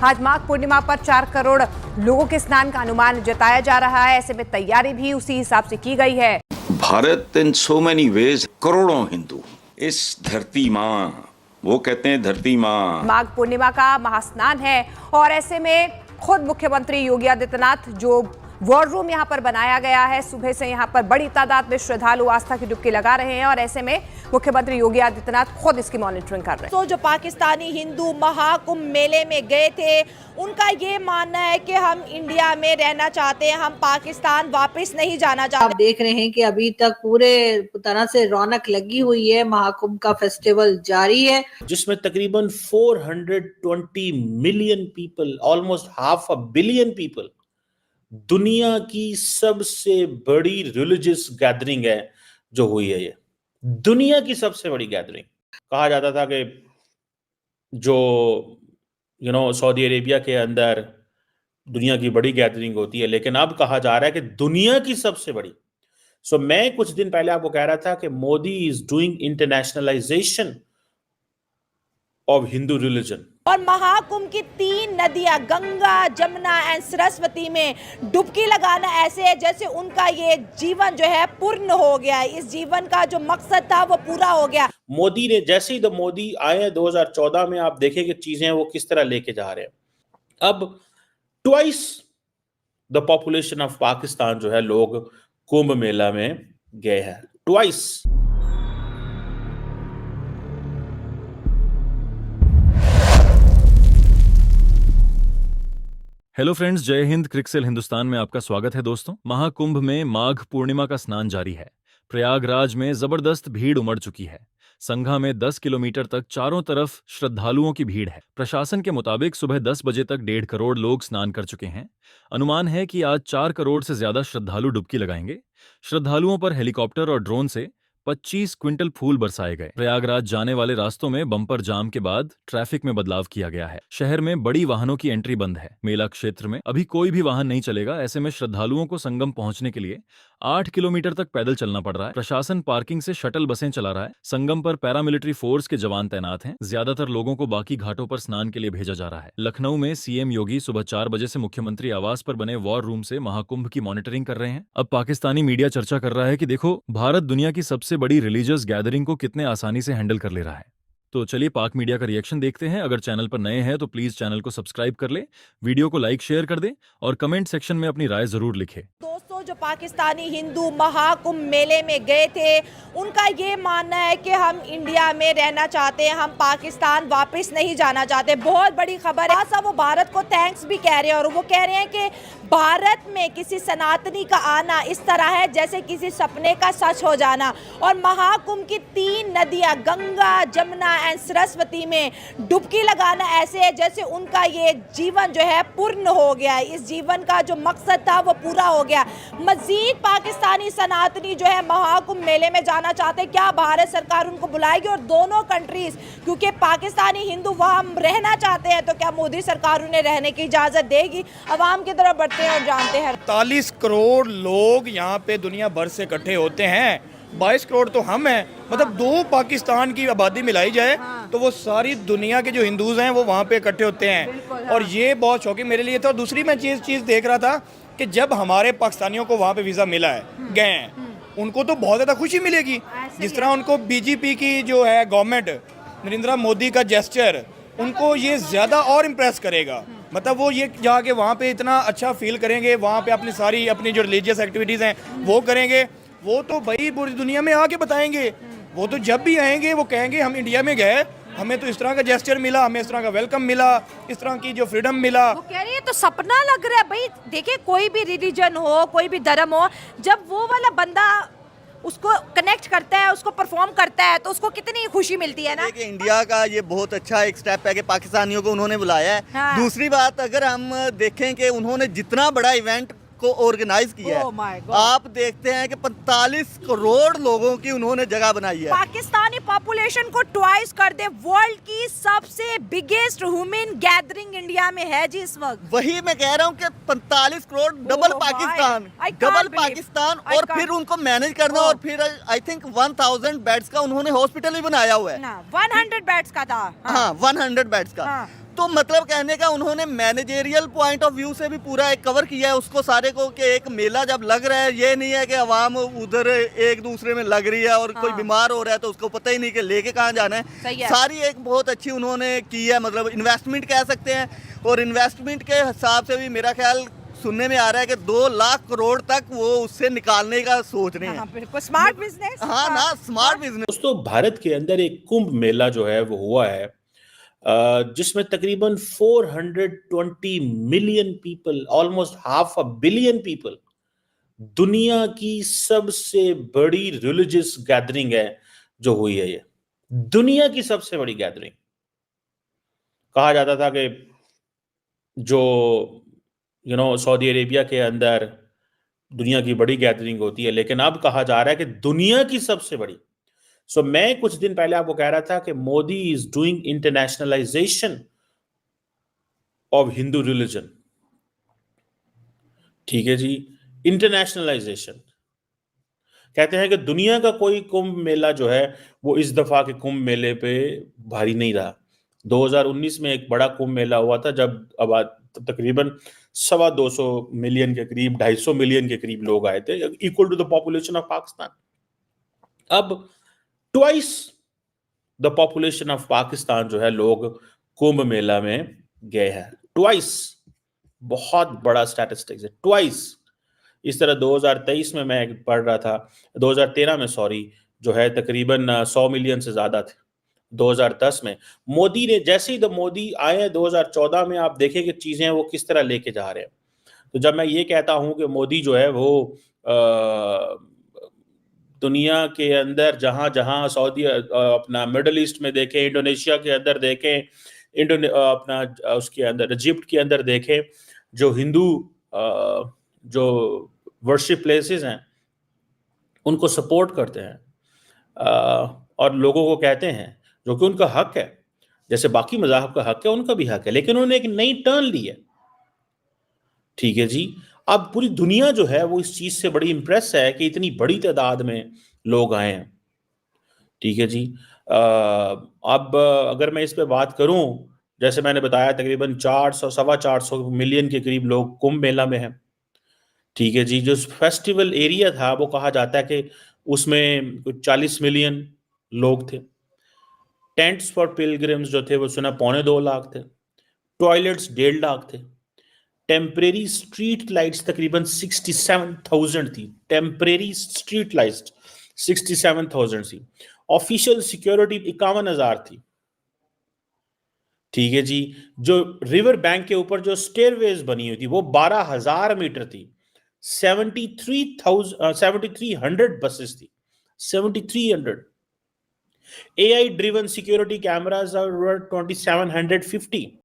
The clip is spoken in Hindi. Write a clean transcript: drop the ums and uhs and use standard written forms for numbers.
आज माघ पूर्णिमा पर 4 करोड़ लोगों के स्नान का अनुमान जताया जा रहा है। ऐसे में तैयारी भी उसी हिसाब से की गई है। भारत इन सो मेनी वेज, करोड़ों हिंदू इस धरती माँ, वो कहते हैं धरती माँ। माघ पूर्णिमा का महास्नान है और ऐसे में खुद मुख्यमंत्री योगी आदित्यनाथ जो वॉर रूम यहाँ पर बनाया गया है, सुबह से यहाँ पर बड़ी तादाद में श्रद्धालु आस्था की डुबकी लगा रहे हैं और ऐसे में मुख्यमंत्री योगी आदित्यनाथ खुद इसकी मॉनिटरिंग कर रहे हैं। तो जो पाकिस्तानी हिंदू महाकुंभ मेले में गए थे, उनका ये मानना है कि हम इंडिया में रहना चाहते हैं, हम पाकिस्तान वापस नहीं जाना चाहते। आप देख रहे हैं कि अभी तक पूरे तरह से रौनक लगी हुई है, महाकुंभ का फेस्टिवल जारी है, जिसमें तकरीबन 420 million people, almost half a billion people, दुनिया की सबसे बड़ी रिलीजियस गैदरिंग है जो हुई है। ये दुनिया की सबसे बड़ी गैदरिंग। कहा जाता था कि जो सऊदी अरेबिया के अंदर दुनिया की बड़ी गैदरिंग होती है, लेकिन अब कहा जा रहा है कि दुनिया की सबसे बड़ी। मैं कुछ दिन पहले आपको कह रहा था कि Modi is doing internationalisation of Hindu religion. और महाकुंभ की 3 नदियां गंगा, जमुना एंड सरस्वती में डुबकी लगाना ऐसे है जैसे उनका ये जीवन जो है पूर्ण हो गया। इस जीवन का जो मकसद था वो पूरा हो गया। मोदी ने जैसे ही मोदी आए 2014 में, आप देखें कि चीजें वो किस तरह लेके जा रहे हैं। अब twice the population of Pakistan जो है लोग कुंभ मेला में गए हैं, ट्वाइस। हेलो फ्रेंड्स, जय हिंद। क्रिकसेल हिंदुस्तान में आपका स्वागत है दोस्तों। महाकुंभ में माघ पूर्णिमा का स्नान जारी है। प्रयागराज में जबरदस्त भीड़ उमड़ चुकी है। संघा में 10 किलोमीटर तक चारों तरफ श्रद्धालुओं की भीड़ है। प्रशासन के मुताबिक सुबह 10 बजे तक 1.5 करोड़ लोग स्नान कर चुके हैं। अनुमान है कि आज 4 करोड़ से ज्यादा श्रद्धालु डुबकी लगाएंगे। श्रद्धालुओं पर हेलीकॉप्टर और ड्रोन से 25 क्विंटल फूल बरसाए गए। प्रयागराज जाने वाले रास्तों में बम्पर जाम के बाद ट्रैफिक में बदलाव किया गया है। शहर में बड़ी वाहनों की एंट्री बंद है। मेला क्षेत्र में अभी कोई भी वाहन नहीं चलेगा। ऐसे में श्रद्धालुओं को संगम पहुंचने के लिए 8 किलोमीटर तक पैदल चलना पड़ रहा है। प्रशासन पार्किंग से शटल बसें चला रहा है। संगम पर पैरामिलिट्री फोर्स के जवान तैनात हैं। ज्यादातर लोगों को बाकी घाटों पर स्नान के लिए भेजा जा रहा है। लखनऊ में सीएम योगी सुबह 4 बजे से मुख्यमंत्री आवास पर बने वॉर रूम से महाकुंभ की मॉनिटरिंग कर रहे हैं। अब पाकिस्तानी मीडिया चर्चा कर रहा है कि देखो, भारत दुनिया की सबसे बड़ी रिलीजियस गैदरिंग को कितने आसानी से हैंडल कर ले रहा है। तो चलिए पाक मीडिया का रिएक्शन देखते हैं। अगर चैनल पर नए हैं तो प्लीज चैनल को सब्सक्राइब कर ले, वीडियो को लाइक शेयर कर दे और कमेंट सेक्शन में अपनी राय जरूर लिखें। दोस्तों, जो पाकिस्तानी हिंदू महाकुंभ मेले में गए थे, उनका ये मानना है कि हम इंडिया में रहना चाहते हैं, हम पाकिस्तान वापस नहीं जाना चाहते। बहुत बड़ी खबर है। ऐसा वो भारत को थैंक्स भी कह रहे हैं और वो कह रहे हैं कि भारत में किसी सनातनी का आना इस तरह है जैसे किसी सपने का सच हो जाना। और महाकुंभ की 3 नदियां गंगा, जमुना एंड सरस्वती में डुबकी लगाना ऐसे है जैसे उनका ये जीवन जो है पूर्ण हो गया। इस जीवन का जो मकसद था वो पूरा हो गया। मजीद पाकिस्तानी सनातनी जो है महाकुंभ मेले में जाना चाहते हैं। क्या भारत सरकार उनको बुलाएगी? और दोनों कंट्रीज, क्योंकि पाकिस्तानी हिंदू वहां रहना चाहते हैं, तो क्या मोदी सरकार उन्हें रहने की इजाजत देगी? अवाम की तरफ बढ़ते हैं और जानते हैं। 40 करोड़ लोग यहाँ पे दुनिया भर से इकट्ठे होते हैं। 22 करोड़ तो हम हैं। मतलब 2 पाकिस्तान की आबादी मिलाई जाए तो वो सारी दुनिया के जो हिंदूज हैं वो वहाँ पे इकट्ठे होते हैं। और ये बहुत शौकिंग मेरे लिए था। और दूसरी मैं चीज़ देख रहा था कि जब हमारे पाकिस्तानियों को वहाँ पे वीज़ा मिला है, गए हैं, उनको तो बहुत ज़्यादा खुशी मिलेगी। जिस तरह उनको बीजेपी की जो है गवर्नमेंट, नरेंद्र मोदी का जेस्चर, उनको ये ज़्यादा और इम्प्रेस करेगा। मतलब वो ये जाके वहाँ पे इतना अच्छा फील करेंगे, वहाँ पे अपनी जो रिलीजियस एक्टिविटीज़ हैं वो करेंगे। वो तो भाई पूरी दुनिया में आके बताएंगे। वो तो जब भी आएंगे वो कहेंगे हम इंडिया में गए, हमें तो इस तरह का जेस्चर मिला, हमें इस तरह का वेलकम मिला, इस तरह की जो फ्रीडम मिला। वो कह रही है तो सपना लग रहा है भाई। देखिए, कोई भी रिलीजन हो, कोई भी धर्म हो, जब वो वाला बंदा उसको कनेक्ट करता है, उसको परफॉर्म करता है, तो उसको कितनी खुशी मिलती है ना। इंडिया का ये बहुत अच्छा एक स्टेप है कि पाकिस्तानियों को उन्होंने बुलाया है। हाँ। दूसरी बात, अगर हम देखें कि उन्होंने जितना बड़ा इवेंट को ऑर्गेनाइज किया है, आप देखते हैं कि 45 करोड़ लोगों की उन्होंने जगह बनाई है। पाकिस्तानी पॉपुलेशन को ट्वाइस कर दे। वर्ल्ड की सबसे बिगेस्ट ह्यूमन गैदरिंग इंडिया में है जी इस वक्त। वही मैं कह रहा हूँ कि 45 करोड़ डबल पाकिस्तान और फिर उनको मैनेज करना। और फिर आई थिंक 1000 बेड्स का उन्होंने हॉस्पिटल भी बनाया हुआ है। 100 बेड्स का था। हाँ, 100 बेड्स का। तो मतलब कहने का उन्होंने मैनेजेरियल पॉइंट ऑफ व्यू से भी पूरा एक कवर किया है उसको सारे को, कि एक मेला जब लग रहा है ये नहीं है कि आवाम उधर एक दूसरे में लग रही है और कोई बीमार हो रहा है तो उसको पता ही नहीं कि लेके कहाँ जाना सही है। है। सारी एक बहुत अच्छी उन्होंने की है, मतलब इन्वेस्टमेंट कह सकते हैं। और इन्वेस्टमेंट के हिसाब से भी मेरा ख्याल सुनने में आ रहा है कि 2 लाख करोड़ तक वो उससे निकालने का सोच रहे हैं। हाँ, बिल्कुल स्मार्ट बिजनेस। हाँ ना, स्मार्ट बिजनेस। दोस्तों, भारत के अंदर एक कुंभ मेला जो है वो हुआ है, जिसमें तकरीबन 420 million people, almost half a billion people, दुनिया की सबसे बड़ी रिलीजियस गैदरिंग है जो हुई है। ये दुनिया की सबसे बड़ी गैदरिंग। कहा जाता था कि जो सऊदी अरेबिया के अंदर दुनिया की बड़ी गैदरिंग होती है, लेकिन अब कहा जा रहा है कि दुनिया की सबसे बड़ी। सो मैं कुछ दिन पहले आपको कह रहा था कि Modi is doing internationalisation of Hindu religion. ठीक है जी, इंटरनेशनलाइजेशन। कहते हैं कि दुनिया का कोई कुंभ मेला जो है वो इस दफा के कुंभ मेले पे भारी नहीं रहा। 2019 में एक बड़ा कुंभ मेला हुआ था जब तकरीबन 225 मिलियन के करीब, 250 मिलियन के करीब लोग आए थे, equal to the population of Pakistan. अब twice the population of Pakistan जो है लोग कुंभ मेला में गए हैं। ट्वाइस, बहुत बड़ा स्टैटिस्टिक्स है, ट्वाइस। इस तरह 2023 में मैं पढ़ रहा था, 2013 में सॉरी, जो है तकरीबन 100 मिलियन से ज्यादा थे। 2010 में मोदी ने, जैसे ही मोदी आए 2014 में, आप देखें कि चीजें वो किस तरह लेके जा रहे हैं। तो जब मैं ये कहता हूं कि मोदी जो है वो दुनिया के अंदर जहां जहां सऊदी अपना मिडल ईस्ट में देखें, इंडोनेशिया के अंदर देखें, अपना उसके अंदर इजिप्ट के अंदर देखें, जो हिंदू जो वर्शिप प्लेसेस हैं उनको सपोर्ट करते हैं और लोगों को कहते हैं, जो कि उनका हक है, जैसे बाकी मज़ाहब का हक है उनका भी हक है, लेकिन उन्होंने एक नई टर्न ली है। ठीक है जी, अब पूरी दुनिया जो है वो इस चीज से बड़ी इंप्रेस है कि इतनी बड़ी तादाद में लोग आए हैं। ठीक है जी, अब अगर मैं इस पे बात करूं, जैसे मैंने बताया तकरीबन 400-450 मिलियन के करीब लोग कुंभ मेला में हैं। ठीक है जी, जो फेस्टिवल एरिया था वो कहा जाता है कि उसमें कुछ 40 मिलियन लोग थे। टेंट्स फॉर पिलग्रिम्स जो थे वो सुना 2.25 लाख थे। टॉयलेट्स 1.5 लाख थे। टेम्परेरी स्ट्रीट लाइट्स तकरीबन 67,000 थी। टेम्परेरी स्ट्रीट लाइट्स 67,000 थी। ऑफिशियल सिक्योरिटी 51,000 थी। ठीक है जी, जो रिवर बैंक के ऊपर जो स्टेयरवेज बनी हुई थी वो 12,000 मीटर थी। 7,300 बसेस थी। 7,300 AI driven security cameras are 2,750।